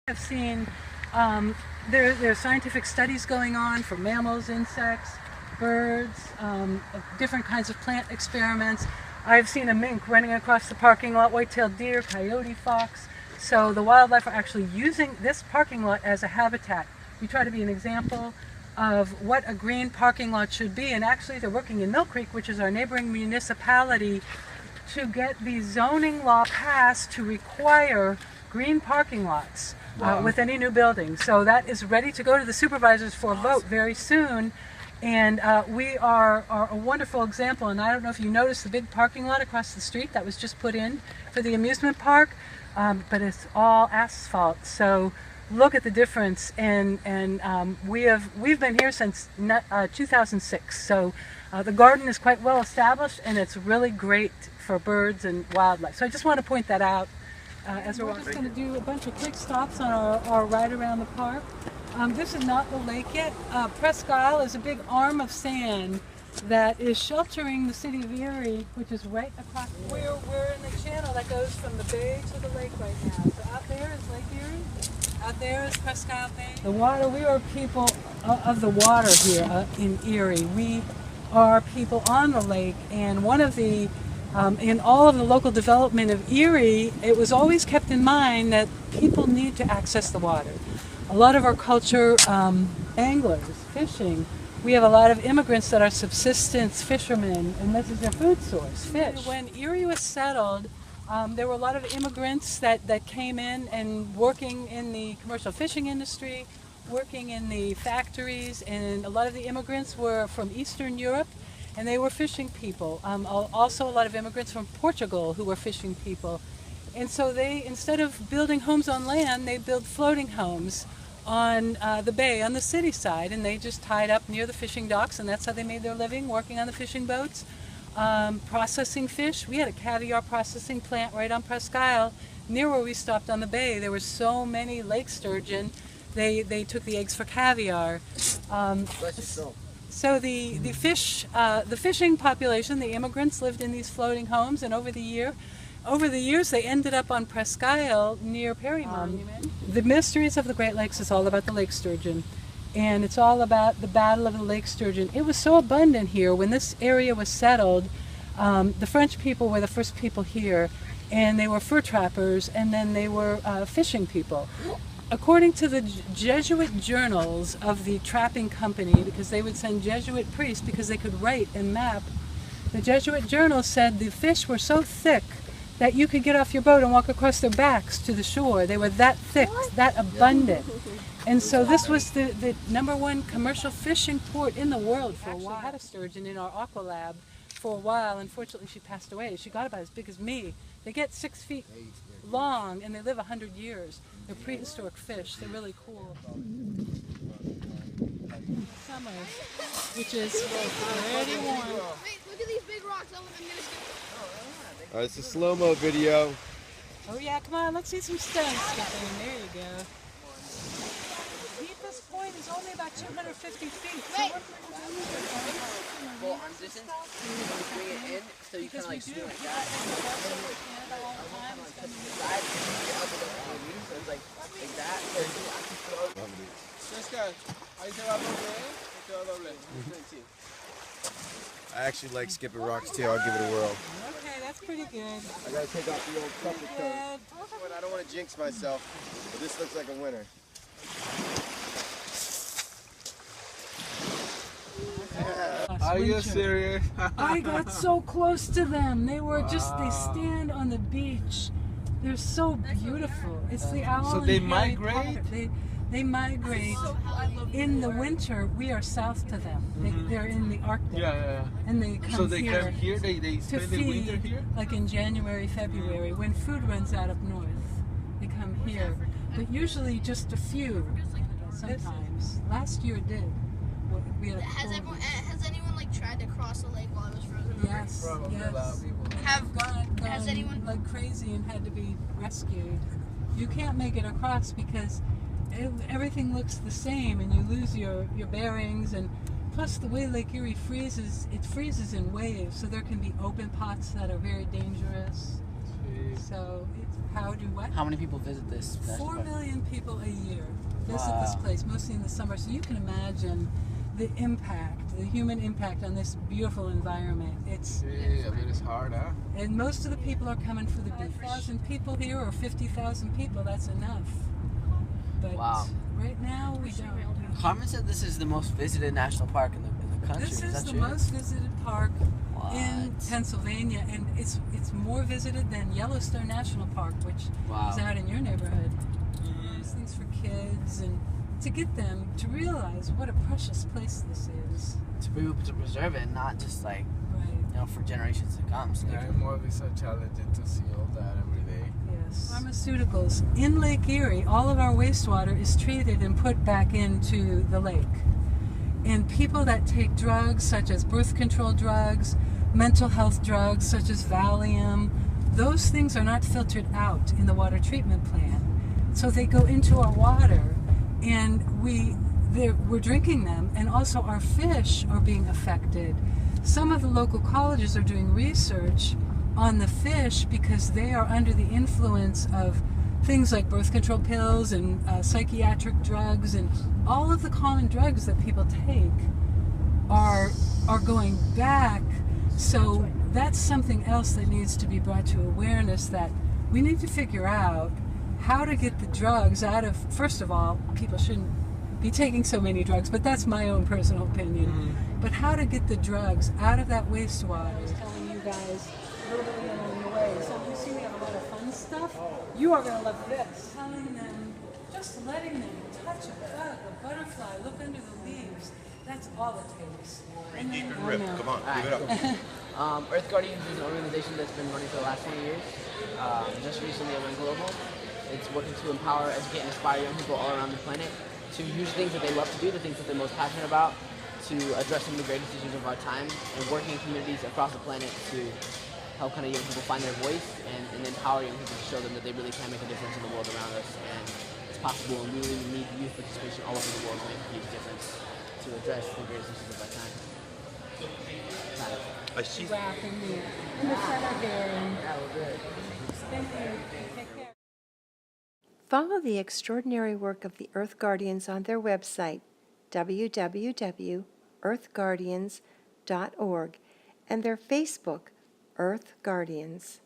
I've seen there are scientific studies going on for mammals, insects, birds, different kinds of plant experiments. I've seen a mink running across the parking lot, white-tailed deer, coyote, fox. So the wildlife are actually using this parking lot as a habitat. We try to be an example of what a green parking lot should be, and actually they're working in Mill Creek, which is our neighboring municipality, to get the zoning law passed to require green parking lots with any new building. So that is ready to go to the supervisors for a vote very soon. And we are a wonderful example. And I don't know if you noticed the big parking lot across the street that was just put in for the amusement park, but it's all asphalt. So look at the difference. And we've been here since 2006. So the garden is quite well established, and it's really great for birds and wildlife. So I just want to point that out. As we're just going to do a bunch of quick stops on our ride around the park. This is not the lake yet. Presque is a big arm of sand that is sheltering the city of Erie, which is right across. We're in the channel that goes from the bay to the lake right now. So out there is Lake Erie. Out there is Presque Bay. The water, we are people of the water here in Erie. We are people on the lake, and one of the in all of the local development of Erie, it was always kept in mind that people need to access the water. A lot of our culture, anglers, fishing, we have a lot of immigrants that are subsistence fishermen, and this is their food source, fish. When Erie was settled, there were a lot of immigrants that came in and working in the commercial fishing industry, working in the factories, and a lot of the immigrants were from Eastern Europe, and they were fishing people. Also a lot of immigrants from Portugal who were fishing people. And so they, instead of building homes on land, they built floating homes on the bay, on the city side, and they just tied up near the fishing docks, and that's how they made their living, working on the fishing boats, processing fish. We had a caviar processing plant right on Presque Isle, near where we stopped on the bay. There were so many lake sturgeon, they took the eggs for caviar. So the fishing population, the immigrants, lived in these floating homes, and over the years they ended up on Presque Isle near Perry Monument. The Mysteries of the Great Lakes is all about the lake sturgeon, and it's all about the battle of the lake sturgeon. It was so abundant here when this area was settled. The French people were the first people here, and they were fur trappers, and then they were fishing people. According to the Jesuit journals of the trapping company, because they would send Jesuit priests because they could write and map, the Jesuit journals said the fish were so thick that you could get off your boat and walk across their backs to the shore. They were that thick, that abundant. And so this was the #1 commercial fishing port in the world for a while. We had a sturgeon in our aqua lab for a while. Unfortunately, she passed away. She got about as big as me. They get 6 feet long, and they live 100 years. They're prehistoric fish. They're really cool. Summer, which is pretty warm. Wait, look at these big rocks. I'm gonna skip. Alright, it's a slow-mo video. Oh yeah, come on, let's see some stunts skipping. There you go. The deepest point is only about 250 feet. Wait. Well, I'm just bring it in so you kind of like swing like that. It's like that. I actually like skipping rocks too. I'll give it a whirl. Okay, that's pretty good. I gotta take off the old trucker coat. I don't want to jinx myself, but this looks like a winner. Are you serious? I got so close to them. They were just, they stand on the beach. They're so beautiful. It's the owl. So and they Harry migrate? Potter. They migrate. In the winter, we are south to them. They're in the Arctic. Yeah. And they come So they here come here, they to spend the winter feed, here? like in January, February, when food runs out up north. They come here. But usually just a few, sometimes. Last year it did. We had a Has anyone like tried to cross the lake while it was frozen? Yes, yes. Have gone has anyone like crazy and had to be rescued. You can't make it across because everything looks the same, and you lose your bearings, and plus the way Lake Erie freezes, it freezes in waves, so there can be open pots that are very dangerous. So it's How do what? How many people visit this national 4 park? million people a year visit this Wow. place, mostly in the summer. So you can imagine the impact, the human impact on this beautiful environment. It's Yeah, but it's hard, huh? and most of the people are coming for the beach. 5,000 people here or 50,000 people, that's enough. But Wow. right now we don't. Carmen said this is the most visited national park in the country. This is that the true? most visited park in What? Pennsylvania, and it's more visited than Yellowstone National Park, which Wow. is out in your neighborhood. These things for kids, and to get them to realize what a precious place this is. To be able to preserve it, not just like, Right. for generations to come. So Yeah, more of it's so challenging to see all that every day. Yes. Pharmaceuticals. In Lake Erie, all of our wastewater is treated and put back into the lake. And people that take drugs such as birth control drugs, mental health drugs such as Valium, those things are not filtered out in the water treatment plant. So they go into our water, and we're drinking them, and also our fish are being affected. Some of the local colleges are doing research on the fish because they are under the influence of things like birth control pills and psychiatric drugs, and all of the common drugs that people take are going back. So that's something else that needs to be brought to awareness, that we need to figure out how to get the drugs out of, first of all, people shouldn't be taking so many drugs, but that's my own personal opinion. But how to get the drugs out of that wastewater. I was telling you guys a little bit along the way. So you see we have a lot of fun stuff. You are going to love this. Telling them, just letting them touch a bug, a butterfly, look under the leaves. That's all it takes. And then, Rip, come on, give it up. Earth Guardians is an organization that's been running for the last 20 years. Just recently it went global. It's working to empower, educate, and inspire young people all around the planet to use things that they love to do, the things that they're most passionate about, to address some of the greatest issues of our time, and working in communities across the planet to help kind of young people find their voice and empower young people to show them that they really can make a difference in the world around us, and it's possible, and we really need youth participation all over the world to make a huge difference to address the greatest issues of our time. I see. wrap in the center here. And thank you. Take care. Follow the extraordinary work of the Earth Guardians on their website, www.earthguardians.org, and their Facebook, Earth Guardians.